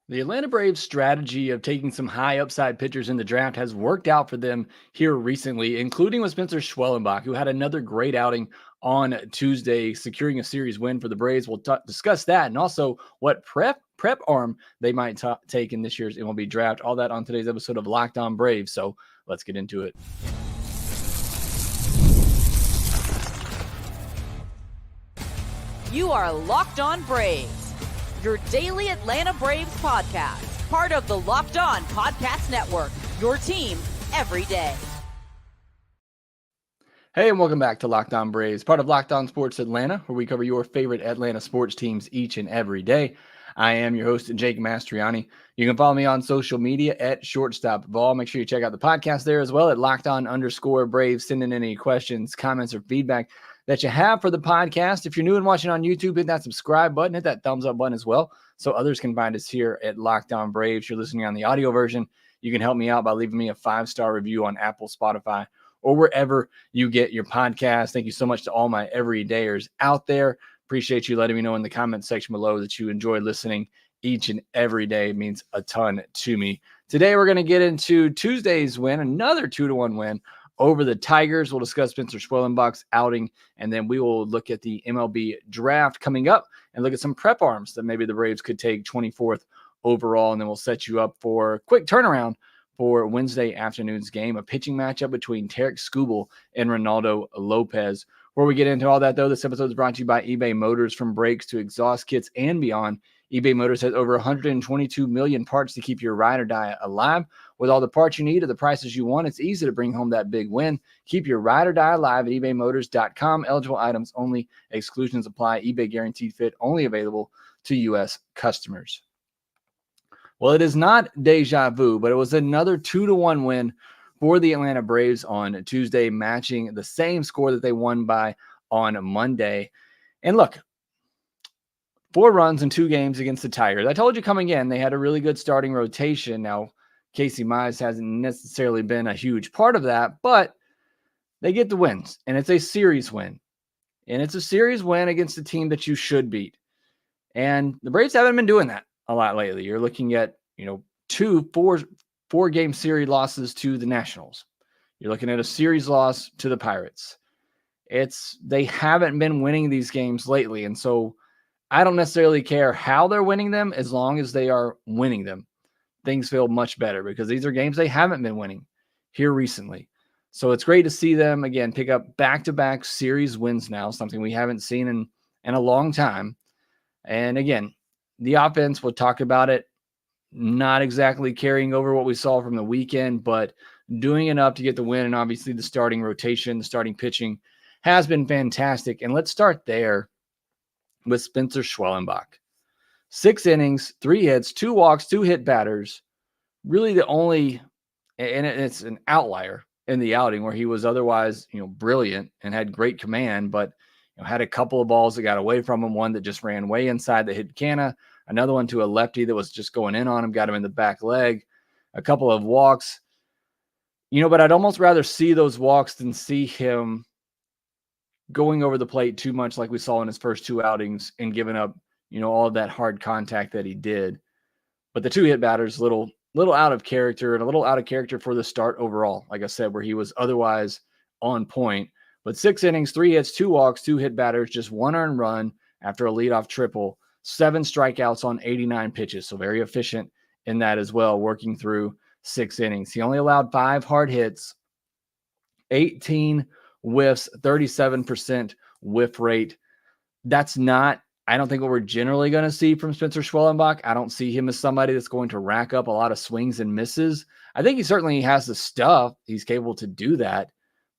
The Atlanta Braves' strategy of taking some high upside pitchers in the draft has worked out for them here recently, including with Spencer Schwellenbach, who had another great outing on Tuesday, securing a series win for the Braves. We'll discuss that and also what prep arm they might take in this year's MLB Draft. All that on today's episode of Locked On Braves. So let's get into it. You are Locked On Braves, your daily Atlanta Braves podcast, part of the Locked On Podcast Network, your team every day. Hey, and welcome back to Locked On Braves, part of Locked On Sports Atlanta, where we cover your favorite Atlanta sports teams each and every day. I am your host, Jake Mastriani. You can follow me on social media at ShortstopBall. Make sure you check out the podcast there as well at LockedOn_Braves. Send in any questions, comments, or feedback that you have for the podcast. If you're new and watching on YouTube, hit that subscribe button, hit that thumbs up button as well, so others can find us here at Locked On Braves. If you're listening on the audio version, you can help me out by leaving me a 5-star review on Apple, Spotify, or wherever you get your podcast. Thank you so much to all my everydayers out there. Appreciate you letting me know in the comments section below that you enjoy listening each and every day. It means a ton to me. Today, we're going to get into Tuesday's win, another 2-1 win over the Tigers. We'll discuss Spencer Schwellenbach's outing, and then we will look at the MLB Draft coming up and look at some prep arms that maybe the Braves could take 24th overall, and then we'll set you up for a quick turnaround for Wednesday afternoon's game, a pitching matchup between Traik Skubal and Reynaldo Lopez. Before we get into all that, though, this episode is brought to you by eBay Motors. From brakes to exhaust kits and beyond, eBay Motors has over 122 million parts to keep your ride or die alive. With all the parts you need at the prices you want, it's easy to bring home that big win. Keep your ride or die alive at ebaymotors.com. Eligible items only. Exclusions apply. eBay guaranteed fit only available to U.S. customers. Well, it is not deja vu, but it was another 2-1 win for the Atlanta Braves on Tuesday, matching the same score that they won by on Monday. And look, 4 runs in 2 games against the Tigers. I told you coming in, they had a really good starting rotation. Now, Casey Mize hasn't necessarily been a huge part of that, but they get the wins, and it's a series win. And it's a series win against a team that you should beat. And the Braves haven't been doing that a lot lately. You're looking at, 2 four-game series losses to the Nationals. You're looking at a series loss to the Pirates. They haven't been winning these games lately, and so I don't necessarily care how they're winning them as long as they are winning them. Things feel much better because these are games they haven't been winning here recently. So it's great to see them, again, pick up back-to-back series wins now, something we haven't seen in a long time. And again, the offense, we'll talk about it, not exactly carrying over what we saw from the weekend, but doing enough to get the win. And obviously the starting rotation, the starting pitching has been fantastic. And let's start there with Spencer Schwellenbach. 6 innings, 3 hits, 2 walks, 2 hit batters. Really the only, and it's an outlier in the outing where he was otherwise, brilliant and had great command, but had a couple of balls that got away from him. One that just ran way inside that hit Canna. Another one to a lefty that was just going in on him, got him in the back leg. A couple of walks. But I'd almost rather see those walks than see him going over the plate too much like we saw in his first 2 outings and giving up, all of that hard contact that he did. But the 2 hit batters, little out of character, and a little out of character for the start overall, like I said, where he was otherwise on point. But 6 innings, 3 hits, 2 walks, 2 hit batters, just 1 earned run after a leadoff triple, 7 strikeouts on 89 pitches. So very efficient in that as well, working through 6 innings. He only allowed 5 hard hits, 18 whiffs, 37% whiff rate. That's not, I don't think, what we're generally going to see from Spencer Schwellenbach. I don't see him as somebody that's going to rack up a lot of swings and misses. I think he certainly has the stuff. He's capable to do that,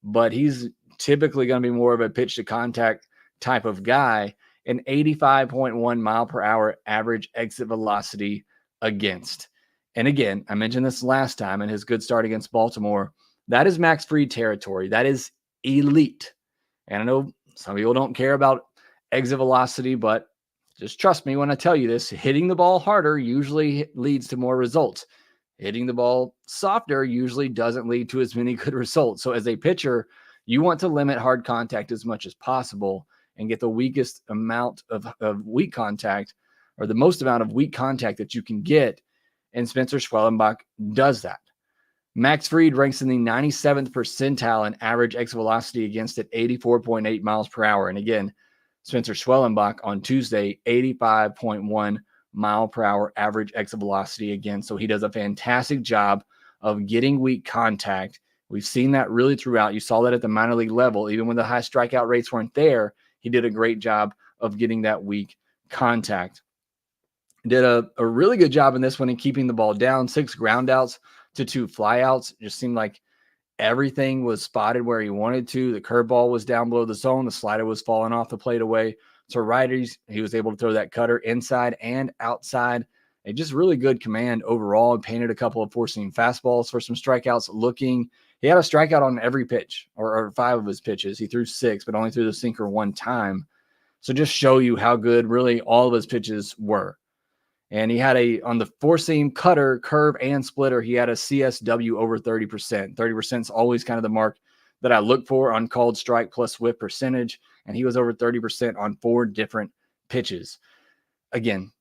but he's typically going to be more of a pitch to contact type of guy. An 85.1 mile per hour average exit velocity against. And again, I mentioned this last time in his good start against Baltimore. That is Max Fried territory. That is elite. And I know some people don't care about exit velocity, but just trust me when I tell you this, hitting the ball harder usually leads to more results. Hitting the ball softer usually doesn't lead to as many good results. So as a pitcher, you want to limit hard contact as much as possible and get the weakest amount of weak contact or the most amount of weak contact that you can get. And Spencer Schwellenbach does that. Max Fried ranks in the 97th percentile in average exit velocity against at 84.8 miles per hour. And again, Spencer Schwellenbach on Tuesday, 85.1 mile per hour average exit velocity again. So he does a fantastic job of getting weak contact. We've seen that really throughout. You saw that at the minor league level. Even when the high strikeout rates weren't there, he did a great job of getting that weak contact. Did a really good job in this one in keeping the ball down. 6 groundouts to 2 flyouts. It just seemed like everything was spotted where he wanted to. The curveball was down below the zone. The slider was falling off the plate away. So righties, he was able to throw that cutter inside and outside. And just really good command overall. And painted a couple of four-seam fastballs for some strikeouts. He had a strikeout on every pitch, or 5 of his pitches. He threw 6, but only threw the sinker 1 time. So just show you how good really all of his pitches were. And he had on the four-seam cutter, curve, and splitter, he had a CSW over 30%. 30% is always kind of the mark that I look for on called strike plus whip percentage. And he was over 30% on 4 different pitches. Again,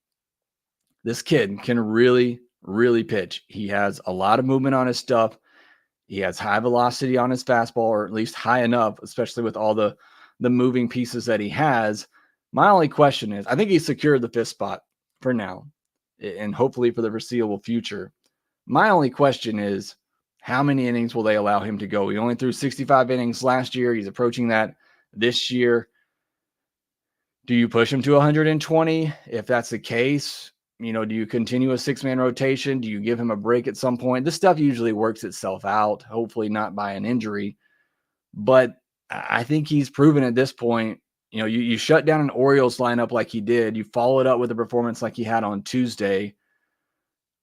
this kid can really, really pitch. He has a lot of movement on his stuff. He has high velocity on his fastball, or at least high enough, especially with all the moving pieces that he has. My only question is, I think he's secured the 5th spot for now, and hopefully for the foreseeable future. My only question is, how many innings will they allow him to go? He only threw 65 innings last year. He's approaching that this year. Do you push him to 120? If that's the case, do you continue a 6-man rotation? Do you give him a break at some point? This stuff usually works itself out, hopefully not by an injury. But I think he's proven at this point, you shut down an Orioles lineup like he did. You follow it up with a performance like he had on Tuesday.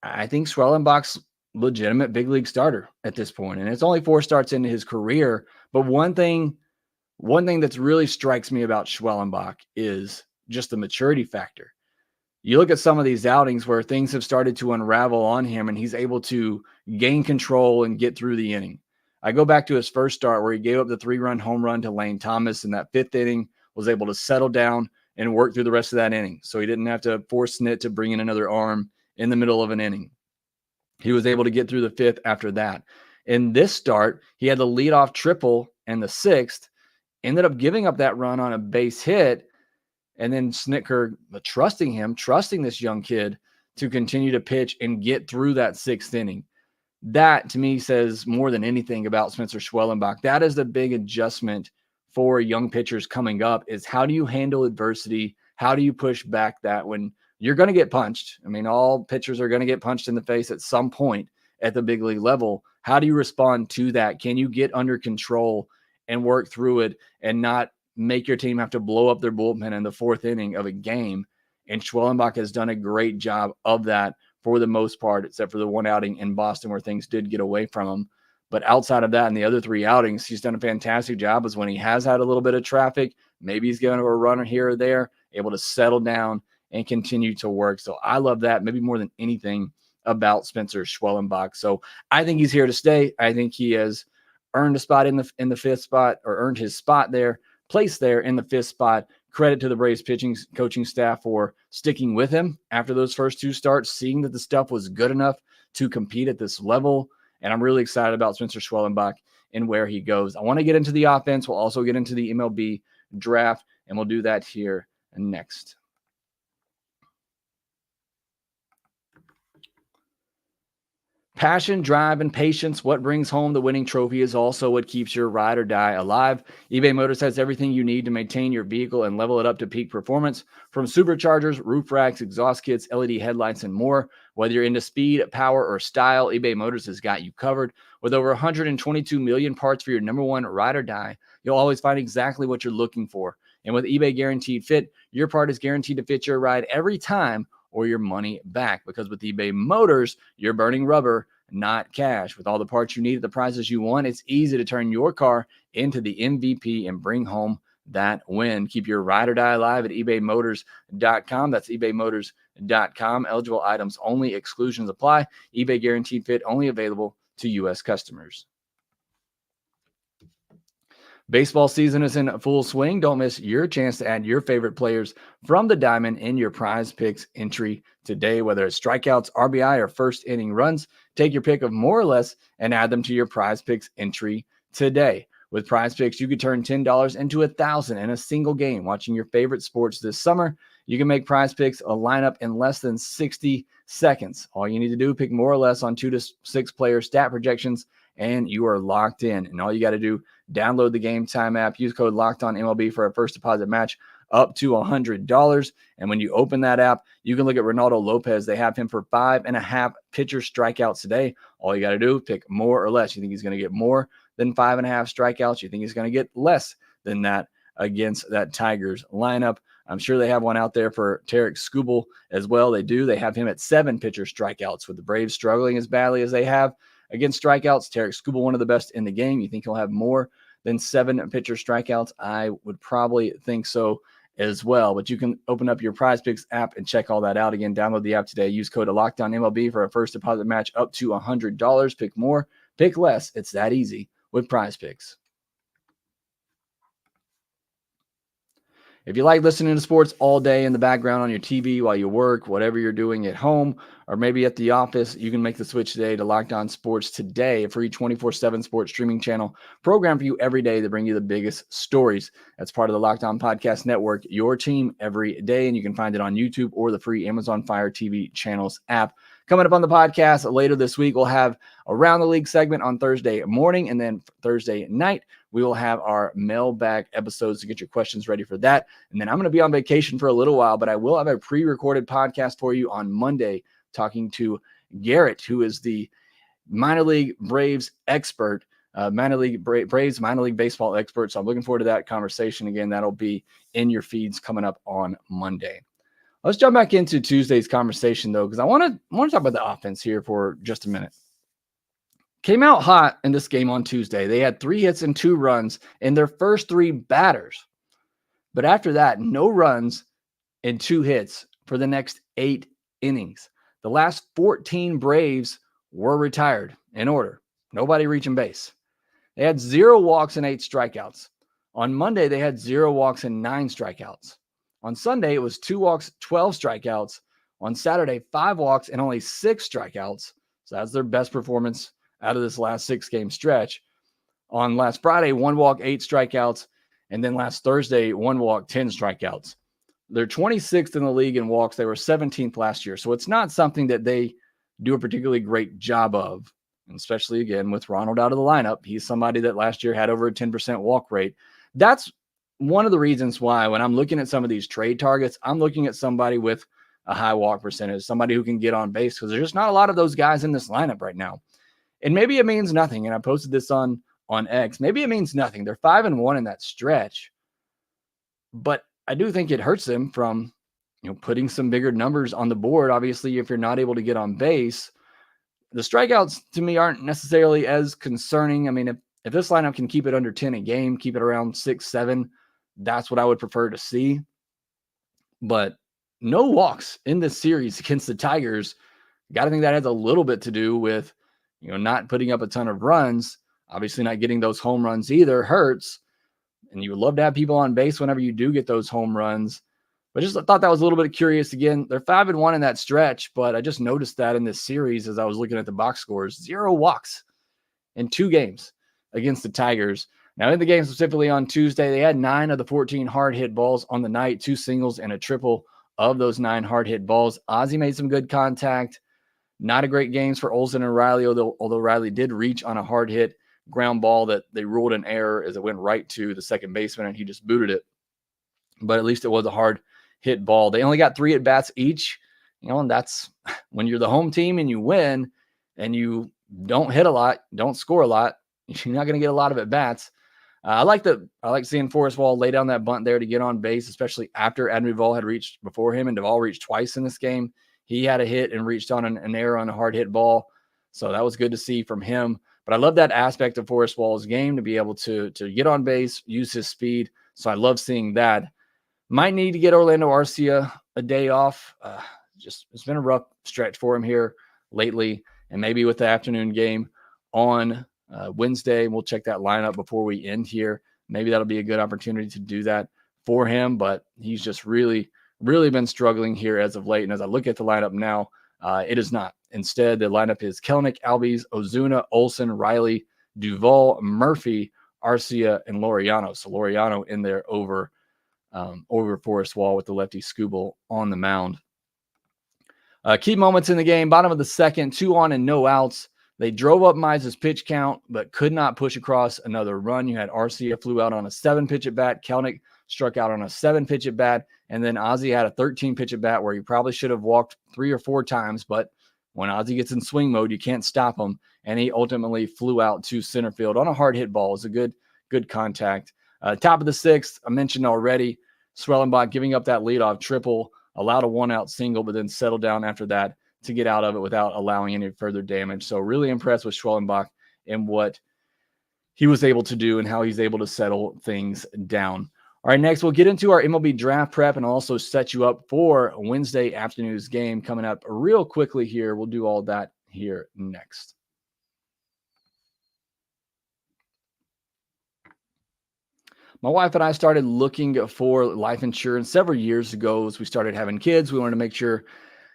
I think Schwellenbach's legitimate big league starter at this point. And it's only 4 starts into his career. But one thing that's really strikes me about Schwellenbach is just the maturity factor. You look at some of these outings where things have started to unravel on him and he's able to gain control and get through the inning. I go back to his first start where he gave up the 3-run home run to Lane Thomas in that 5th inning, was able to settle down and work through the rest of that inning. So he didn't have to force Snit to bring in another arm in the middle of an inning. He was able to get through the 5th after that. In this start, he had the leadoff triple and the 6th, ended up giving up that run on a base hit, and then Snitker trusting this young kid to continue to pitch and get through that 6th inning. That, to me, says more than anything about Spencer Schwellenbach. That is the big adjustment for young pitchers coming up, is how do you handle adversity? How do you push back that when you're going to get punched? I mean, all pitchers are going to get punched in the face at some point at the big league level. How do you respond to that? Can you get under control and work through it and not make your team have to blow up their bullpen in the 4th inning of a game? And Schwellenbach has done a great job of that for the most part, except for the one outing in Boston where things did get away from him. But outside of that, in the other 3 outings, he's done a fantastic job. As when he has had a little bit of traffic, maybe he's going to a runner here or there, able to settle down and continue to work. So I love that maybe more than anything about Spencer Schwellenbach. So I think he's here to stay. I think he has earned a spot in the 5th spot, or earned his spot there, placed there in the 5th spot. Credit to the Braves pitching coaching staff for sticking with him after those first 2 starts, seeing that the stuff was good enough to compete at this level. And I'm really excited about Spencer Schwellenbach and where he goes. I want to get into the offense. We'll also get into the MLB draft, and we'll do that here next. Passion, drive, and patience. What brings home the winning trophy is also what keeps your ride or die alive. eBay Motors has everything you need to maintain your vehicle and level it up to peak performance. From superchargers, roof racks, exhaust kits, LED headlights, and more. Whether you're into speed, power, or style, eBay Motors has got you covered. With over 122 million parts for your number one ride or die, you'll always find exactly what you're looking for. And with eBay Guaranteed Fit, your part is guaranteed to fit your ride every time, or your money back. Because with eBay Motors, you're burning rubber, not cash. With all the parts you need at the prices you want, it's easy to turn your car into the MVP and bring home that win. Keep your ride or die alive at ebaymotors.com. That's ebaymotors.com. Eligible items only. Exclusions apply. eBay Guaranteed Fit only available to U.S. customers. Baseball season is in full swing. Don't miss your chance to add your favorite players from the diamond in your Prize Picks entry today, whether it's strikeouts, RBI, or first inning runs. Take your pick of more or less and add them to your Prize Picks entry today. With Prize Picks, you could turn $10 into $1,000 in a single game. Watching your favorite sports this summer, you can make Prize Picks a lineup in less than 60 seconds. All you need to do, pick more or less on 2 to 6 player stat projections, and you are locked in. And all you got to do, download the Game Time app, use code LOCKEDONMLB for a first deposit match up to $100. And when you open that app, you can look at Reynaldo Lopez. They have him for 5.5 pitcher strikeouts today. All you got to do, pick more or less. You think he's going to get more than 5.5 strikeouts? You think he's going to get less than that against that Tigers lineup? I'm sure they have one out there for Traik Skubal as well. They do. They have him at 7 pitcher strikeouts. With the Braves struggling as badly as they have against strikeouts, Traik Skubal, one of the best in the game. You think he'll have more than 7 pitcher strikeouts? I would probably think so as well. But you can open up your Prize Picks app and check all that out. Again, download the app today. Use code LOCKEDONMLB for a first deposit match up to $100. Pick more, pick less. It's that easy with Prize Picks. If you like listening to sports all day in the background on your TV while you work, whatever you're doing at home, or maybe at the office, you can make the switch today to Locked On Sports Today, a free 24/7 sports streaming channel program for you every day to bring you the biggest stories. That's part of the Locked On Podcast Network, your team every day, and you can find it on YouTube or the free Amazon Fire TV channels app. Coming up on the podcast later this week, we'll have Around the League segment on Thursday morning, and then Thursday night, we will have our mailbag episodes to get your questions ready for that. And then I'm going to be on vacation for a little while, but I will have a pre-recorded podcast for you on Monday talking to Garrett, who is the minor league Braves expert, Braves minor league baseball expert. So I'm looking forward to that conversation. Again, that'll be in your feeds coming up on Monday. Let's jump back into Tuesday's conversation, though, because I want to talk about the offense here for just a minute. Came out hot in this game on Tuesday. They had 3 hits and 2 runs in their first 3 batters. But after that, no runs and 2 hits for the next 8 innings. The last 14 Braves were retired in order. Nobody reaching base. They had 0 walks and 8 strikeouts. On Monday, they had 0 walks and 9 strikeouts. On Sunday, it was 2 walks, 12 strikeouts. On Saturday, 5 walks and only 6 strikeouts. So that's their best performance out of this last 6-game stretch. On last Friday, 1 walk, 8 strikeouts. And then last Thursday, 1 walk, 10 strikeouts. They're 26th in the league in walks. They were 17th last year. So it's not something that they do a particularly great job of, and especially, again, with Ronald out of the lineup. He's somebody that last year had over a 10% walk rate. That's one of the reasons why when I'm looking at some of these trade targets, I'm looking at somebody with a high walk percentage, somebody who can get on base, because there's just not a lot of those guys in this lineup right now. And maybe it means nothing. And I posted this on X. Maybe it means nothing. They're 5-1 in that stretch. But I do think it hurts them from, putting some bigger numbers on the board. Obviously, if you're not able to get on base, the strikeouts to me aren't necessarily as concerning. I mean, if this lineup can keep it under 10 a game, keep it around 6, 7, that's what I would prefer to see. But no walks in this series against the Tigers. Got to think that has a little bit to do with, not putting up a ton of runs. Obviously, not getting those home runs either hurts. And you would love to have people on base whenever you do get those home runs. But just thought that was a little bit curious. Again, they're 5-1 in that stretch, but I just noticed that in this series as I was looking at the box scores, 0 walks in 2 games against the Tigers. Now, in the game specifically on Tuesday, they had 9 of the 14 hard hit balls on the night, 2 singles and a triple of those 9 hard hit balls. Ozzie made some good contact. Not a great games for Olsen and Riley, although Riley did reach on a hard hit ground ball that they ruled an error as it went right to the second baseman and he just booted it. But at least it was a hard hit ball. They only got 3 at-bats each, and that's when you're the home team and you win and you don't hit a lot, don't score a lot, you're not going to get a lot of at-bats. I like seeing Forrest Wall lay down that bunt there to get on base, especially after Adam Duvall had reached before him, and Duvall reached twice in this game. He had a hit and reached on an error on a hard hit ball. So that was good to see from him. But I love that aspect of Forrest Wall's game to be able to get on base, use his speed. So I love seeing that. Might need to get Orlando Arcia a day off. It's been a rough stretch for him here lately. And maybe with the afternoon game on Wednesday, we'll check that lineup before we end here. maybe that'll be a good opportunity to do that for him. But he's just really been struggling here as of late. And as I look at the lineup now, it is not. Instead, the lineup is Kelenic, Albies, Ozuna, Olsen, Riley, Duvall, Murphy, Arcia, and Laureano. So Laureano in there over Forrest Wall with the lefty Skubal on the mound. Key moments in the game, bottom of the second, 2 on and no outs. They drove up Mize's pitch count, but could not push across another run. You had Arcia flew out on a 7-pitch at bat. Kelenic struck out on a 7-pitch at bat. And then Ozzy had a 13-pitch at bat where he probably should have walked 3 or 4 times. But when Ozzy gets in swing mode, you can't stop him. And he ultimately flew out to center field on a hard hit ball. It was a good contact. Top of the 6th, I mentioned already, Schwellenbach giving up that leadoff triple, allowed a 1-out single, but then settled down after that to get out of it without allowing any further damage. So really impressed with Schwellenbach and what he was able to do and how he's able to settle things down. All right, next we'll get into our MLB draft prep and also set you up for Wednesday afternoon's game coming up real quickly here. We'll do all that here next. My wife and I started looking for life insurance several years ago as we started having kids. We wanted to make sure,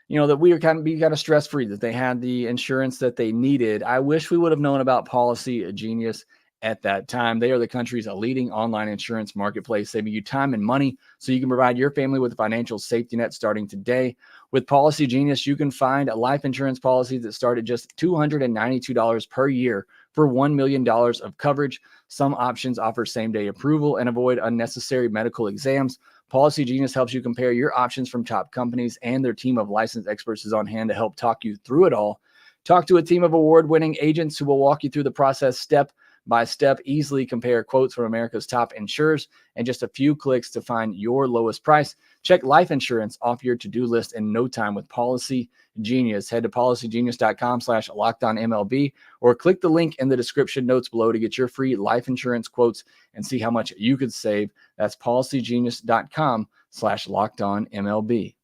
that we were kind of stress-free, that they had the insurance that they needed. I wish we would have known about Policygenius at that time. They are the country's leading online insurance marketplace, saving you time and money so you can provide your family with a financial safety net starting today. With Policygenius, you can find life insurance policies that start at just $292 per year for $1 million of coverage. Some options offer same-day approval and avoid unnecessary medical exams. Policygenius helps you compare your options from top companies, and their team of licensed experts is on hand to help talk you through it all. Talk to a team of award-winning agents who will walk you through the process step by step. Easily compare quotes from America's top insurers and just a few clicks to find your lowest price. Check life insurance off your to-do list in no time with Policygenius. Head to policygenius.com/LockedOnMLB or click the link in the description notes below to get your free life insurance quotes and see how much you could save. That's policygenius.com/LockedOnMLB.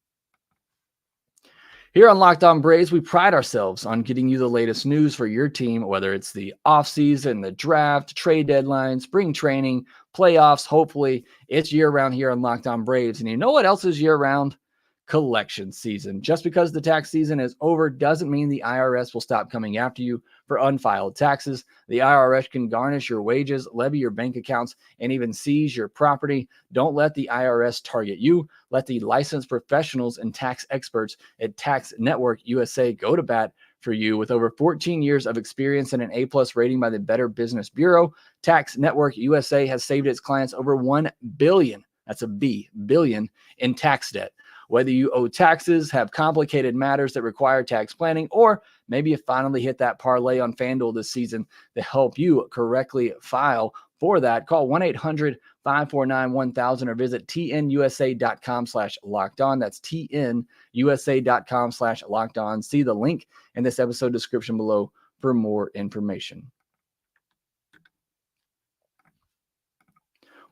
Here on Locked On Braves, we pride ourselves on getting you the latest news for your team, whether it's the offseason, the draft, trade deadline, spring training, playoffs. Hopefully, it's year-round here on Locked On Braves. And you know what else is year-round? Collection season. Just because the tax season is over doesn't mean the IRS will stop coming after you for unfiled taxes. The IRS can garnish your wages, levy your bank accounts, and even seize your property. Don't let the IRS target you. Let the licensed professionals and tax experts at Tax Network USA go to bat for you. With over 14 years of experience and an A+ rating by the Better Business Bureau, Tax Network USA has saved its clients over $1 billion, that's a B, billion, in tax debt. Whether you owe taxes, have complicated matters that require tax planning, or maybe you finally hit that parlay on FanDuel this season to help you correctly file for that, call 1-800-549-1000 or visit tnusa.com/lockedon. That's tnusa.com/lockedon. See the link in this episode description below for more information.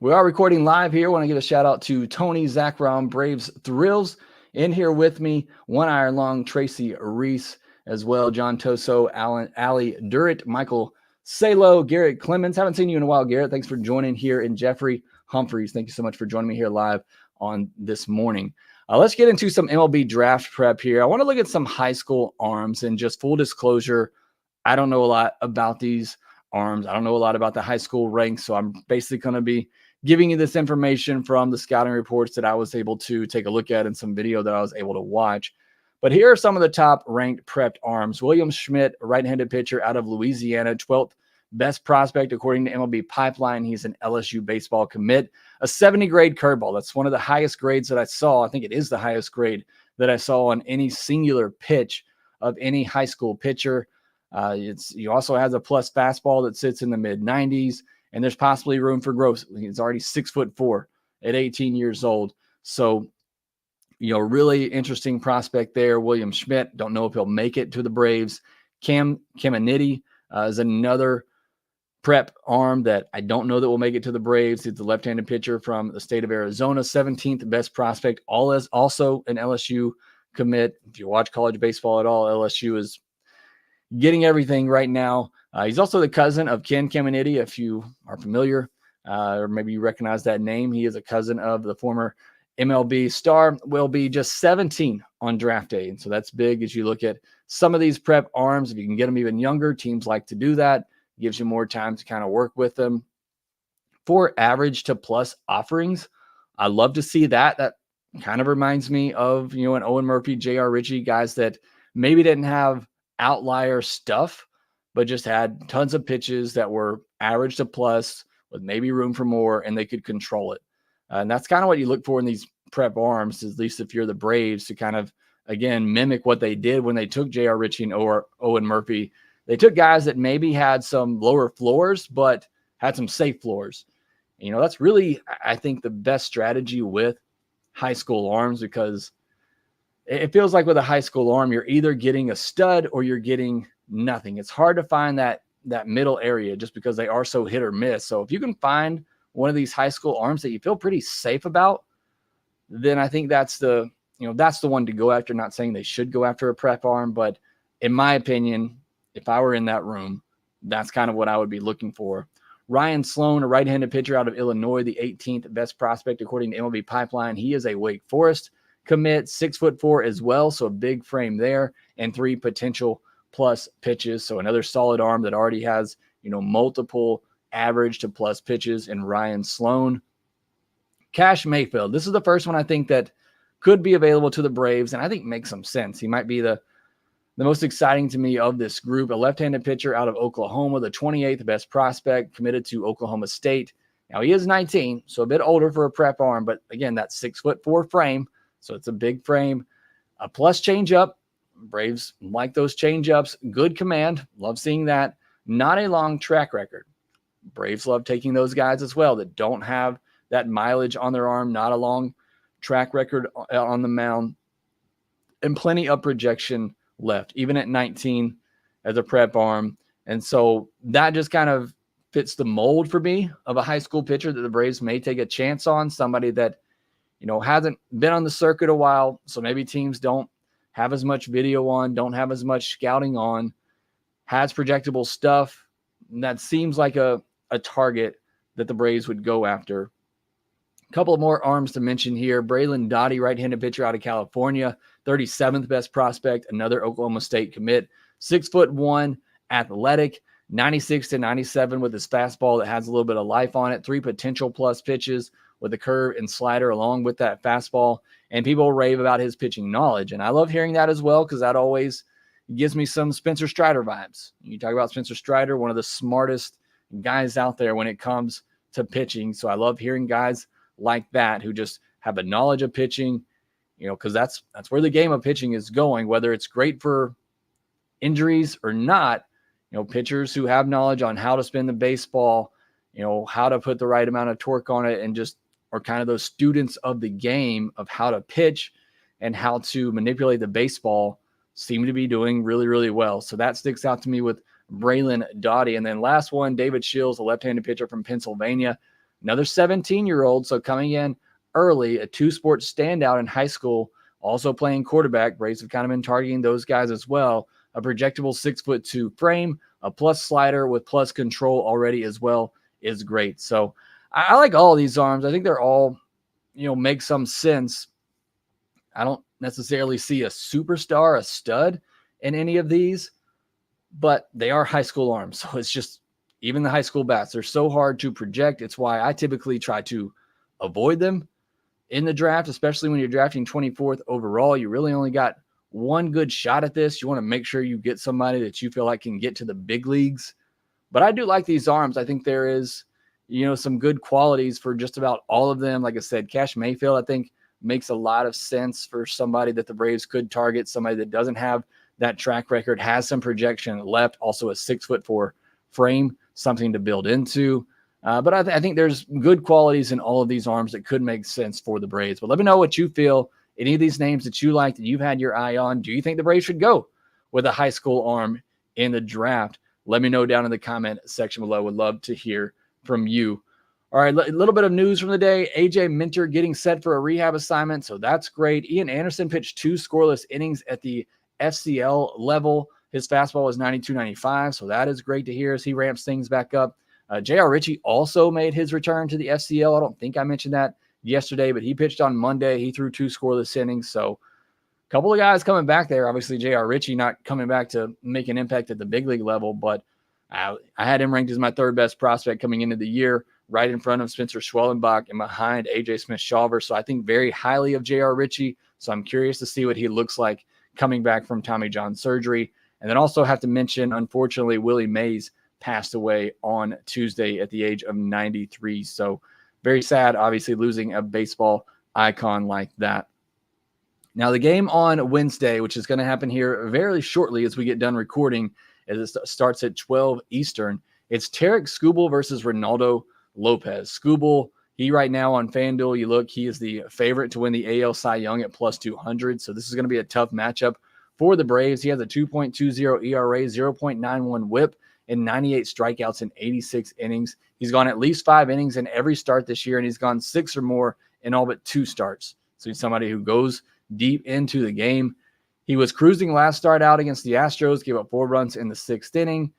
We are recording live here. I want to give a shout out to Tony Zachron, Braves Thrills. In here with me, 1 iron long, Tracy Reese, as well, John Toso, Ali Durrett, Michael Salo, Garrett Clemens. Haven't seen you in a while, Garrett. Thanks for joining here. And Jeffrey Humphreys, thank you so much for joining me here live on this morning. Let's get into some MLB draft prep here. I want to look at some high school arms, and just full disclosure, I don't know a lot about these arms. I don't know a lot about the high school ranks, so I'm basically going to be giving you this information from the scouting reports that I was able to take a look at and some video that I was able to watch. But here are some of the top ranked prepped arms. William Schmidt, right-handed pitcher out of Louisiana, 12th best prospect according to MLB Pipeline. He's an LSU baseball commit. A 70 grade curveball. That's one of the highest grades that I saw. I think it is the highest grade that I saw on any singular pitch of any high school pitcher. He also has a plus fastball that sits in the mid-90s. And there's possibly room for growth. He's already 6'4" at 18 years old. So, really interesting prospect there. William Schmidt, don't know if he'll make it to the Braves. Cam Caminiti is another prep arm that I don't know that will make it to the Braves. He's the left-handed pitcher from the state of Arizona, 17th best prospect, also an LSU commit. If you watch college baseball at all, LSU is getting everything right now. He's also the cousin of Ken Caminiti, if you are familiar. or maybe you recognize that name. He is a cousin of the former MLB star, will be just 17 on draft day. And so that's big as you look at some of these prep arms. If you can get them even younger, teams like to do that. It gives you more time to kind of work with them. For average to plus offerings, I love to see that. That kind of reminds me of, an Owen Murphy, J.R. Ritchie, guys that maybe didn't have outlier stuff, but just had tons of pitches that were average to plus with maybe room for more, and they could control it. And that's kind of what you look for in these prep arms, at least if you're the Braves, to kind of, again, mimic what they did when they took J.R. Ritchie and Owen Murphy. They took guys that maybe had some lower floors, but had some safe floors. That's really, I think, the best strategy with high school arms, because it feels like with a high school arm, you're either getting a stud or you're getting nothing. It's hard to find that middle area just because they are so hit or miss. So if you can find one of these high school arms that you feel pretty safe about, then I think that's the one to go after. Not saying they should go after a prep arm, but in my opinion, if I were in that room, that's kind of what I would be looking for. Ryan Sloan, a right-handed pitcher out of Illinois, the 18th best prospect according to MLB Pipeline. He is a Wake Forest commit, 6'4" as well, so a big frame there, and 3 potential plus pitches. So another solid arm that already has, multiple average to plus pitches in Ryan Sloan. Cash Mayfield. This is the first one I think that could be available to the Braves, and I think makes some sense. He might be the most exciting to me of this group. A left-handed pitcher out of Oklahoma, the 28th best prospect, committed to Oklahoma State. Now, he is 19, so a bit older for a prep arm, but again, that 6'4" frame, so it's a big frame. A plus changeup. Braves like those changeups. Good command. Love seeing that. Not a long track record. Braves love taking those guys as well that don't have that mileage on their arm, not a long track record on the mound, and plenty of projection left, even at 19 as a prep arm. And so that just kind of fits the mold for me of a high school pitcher that the Braves may take a chance on, somebody that, hasn't been on the circuit a while. So maybe teams don't have as much video on, don't have as much scouting on, has projectable stuff. And that seems like a target that the Braves would go after. A couple of more arms to mention here. Braylon Dottie, right-handed pitcher out of California, 37th best prospect, another Oklahoma State commit, 6'1", athletic, 96 to 97 with his fastball that has a little bit of life on it, 3 potential plus pitches with a curve and slider along with that fastball. And people rave about his pitching knowledge. And I love hearing that as well, because that always gives me some Spencer Strider vibes. You talk about Spencer Strider, one of the smartest guys out there when it comes to pitching. So I love hearing guys like that who just have a knowledge of pitching, because that's where the game of pitching is going, whether it's great for injuries or not. Pitchers who have knowledge on how to spin the baseball, how to put the right amount of torque on it, and just are kind of those students of the game of how to pitch and how to manipulate the baseball, seem to be doing really, really well. So that sticks out to me with Braylon Dottie. And then last one, David Shields, a left-handed pitcher from Pennsylvania, another 17-year-old. So coming in early, a two-sport standout in high school, also playing quarterback. Braves have kind of been targeting those guys as well. A projectable 6'2" frame, a plus slider with plus control already as well is great. So I like all of these arms. I think they're all, make some sense. I don't necessarily see a superstar, a stud in any of these, but they are high school arms. So it's just, even the high school bats, they're so hard to project. It's why I typically try to avoid them in the draft, especially when you're drafting 24th overall. You really only got one good shot at this. You want to make sure you get somebody that you feel like can get to the big leagues. But I do like these arms. I think there is, some good qualities for just about all of them. Like I said, Cash Mayfield, I think, makes a lot of sense for somebody that the Braves could target, somebody that doesn't have that track record, has some projection left, also a 6'4" frame, something to build into. But I think there's good qualities in all of these arms that could make sense for the Braves. But let me know what you feel. Any of these names that you like, that you've had your eye on, do you think the Braves should go with a high school arm in the draft? Let me know down in the comment section below. Would love to hear from you. All right, a little bit of news from the day. AJ Minter getting set for a rehab assignment, so that's great. Ian Anderson pitched 2 scoreless innings at the FCL level. His fastball was 92-95, so that is great to hear as he ramps things back up. J.R. Ritchie also made his return to the FCL. I don't think I mentioned that yesterday, but he pitched on Monday. He threw 2 scoreless innings. So a couple of guys coming back there. Obviously, J.R. Ritchie not coming back to make an impact at the big league level, but I had him ranked as my 3rd best prospect coming into the year, right in front of Spencer Schwellenbach and behind A.J. Smith-Shawver. So I think very highly of J.R. Ritchie. So I'm curious to see what he looks like coming back from Tommy John surgery. And then also have to mention, unfortunately, Willie Mays passed away on Tuesday at the age of 93. So very sad, obviously, losing a baseball icon like that. Now, the game on Wednesday, which is going to happen here very shortly as we get done recording, as it starts at 12 Eastern, it's Traik Skubal versus Reynaldo Lopez. Skubal, he right now on FanDuel, you look, he is the favorite to win the AL Cy Young at plus 200. So this is going to be a tough matchup for the Braves. He has a 2.20 ERA, 0.91 whip, and 98 strikeouts in 86 innings. He's gone at least 5 innings in every start this year, and he's gone 6 or more in all but 2 starts. So he's somebody who goes deep into the game. He was cruising last start out against the Astros, gave up 4 runs in the 6th inning.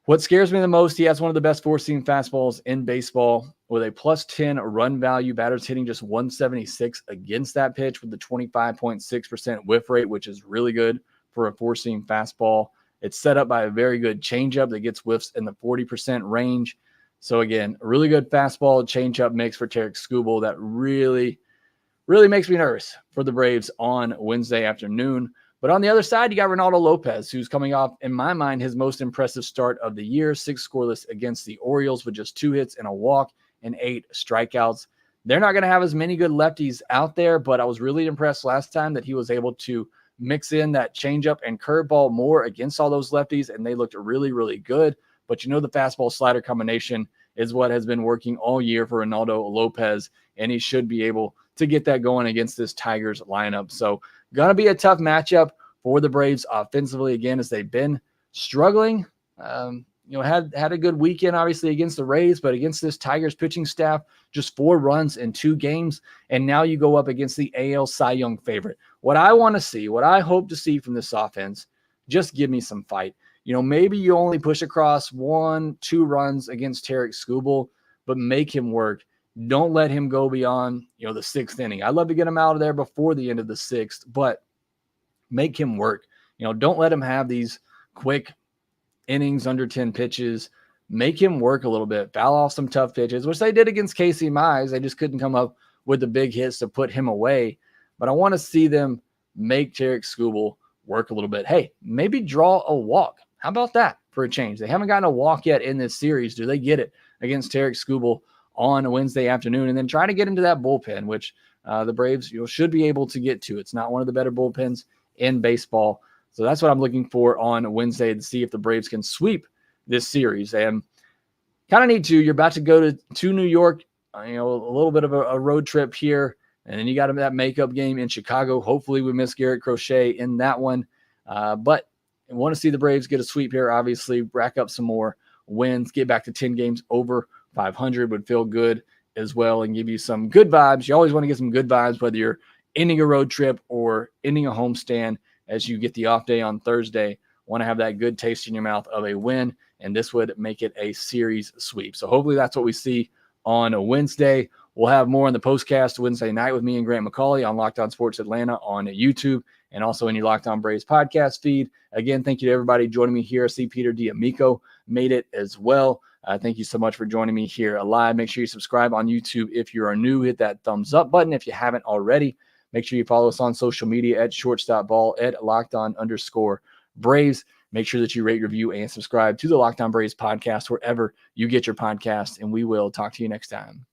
What scares me the most, he has one of the best 4-seam fastballs in baseball with a plus 10 run value. Batters hitting just 176 against that pitch with the 25.6% whiff rate, which is really good for a 4-seam fastball. It's set up by a very good changeup that gets whiffs in the 40% range. So again, a really good fastball changeup mix for Traik Skubal that really makes me nervous for the Braves on Wednesday afternoon. But on the other side, you got Reynaldo Lopez, who's coming off, in my mind, his most impressive start of the year, 6 scoreless against the Orioles with just 2 hits and a walk and 8 strikeouts. They're not going to have as many good lefties out there, but I was really impressed last time that he was able to mix in that changeup and curveball more against all those lefties, and they looked really, really good. But the fastball slider combination is what has been working all year for Reynaldo Lopez, and he should be able to get that going against this Tigers lineup. So going to be a tough matchup for the Braves offensively, again, as they've been struggling. Had a good weekend, obviously, against the Rays, but against this Tigers pitching staff, just 4 runs in 2 games. And now you go up against the AL Cy Young favorite. What I want to see, what I hope to see from this offense, just give me some fight. Maybe you only push across 1-2 runs against Traik Skubal, but make him work. Don't let him go beyond, the 6th inning. I'd love to get him out of there before the end of the 6th, but make him work. Don't let him have these quick innings under 10 pitches. Make him work a little bit. Foul off some tough pitches, which they did against Casey Mize. They just couldn't come up with the big hits to put him away. But I want to see them make Traik Skubal work a little bit. Hey, maybe draw a walk. How about that for a change? They haven't gotten a walk yet in this series. Do they get it against Traik Skubal on a Wednesday afternoon? And then try to get into that bullpen, which the Braves should be able to get to. It's not one of the better bullpens in baseball. So that's what I'm looking for on Wednesday to see if the Braves can sweep this series. And kind of need to. You're about to go to New York, a little bit of a road trip here. And then you got that makeup game in Chicago. Hopefully we miss Garrett Crochet in that one. But I want to see the Braves get a sweep here, obviously, rack up some more wins, get back to 10 games over 500 would feel good as well and give you some good vibes. You always want to get some good vibes, whether you're ending a road trip or ending a homestand as you get the off day on Thursday. Want to have that good taste in your mouth of a win, and this would make it a series sweep. So hopefully that's what we see on a Wednesday. We'll have more on the postcast Wednesday night with me and Grant McCauley on Locked On Sports Atlanta on YouTube and also in your Locked On Braves podcast feed. Again, thank you to everybody joining me here. I see Peter D'Amico made it as well. Thank you so much for joining me here live. Make sure you subscribe on YouTube if you are new. Hit that thumbs up button if you haven't already. Make sure you follow us on social media at shortstopball, at LockedOn_Braves. Make sure that you rate, review, and subscribe to the Locked On Braves podcast wherever you get your podcasts, and we will talk to you next time.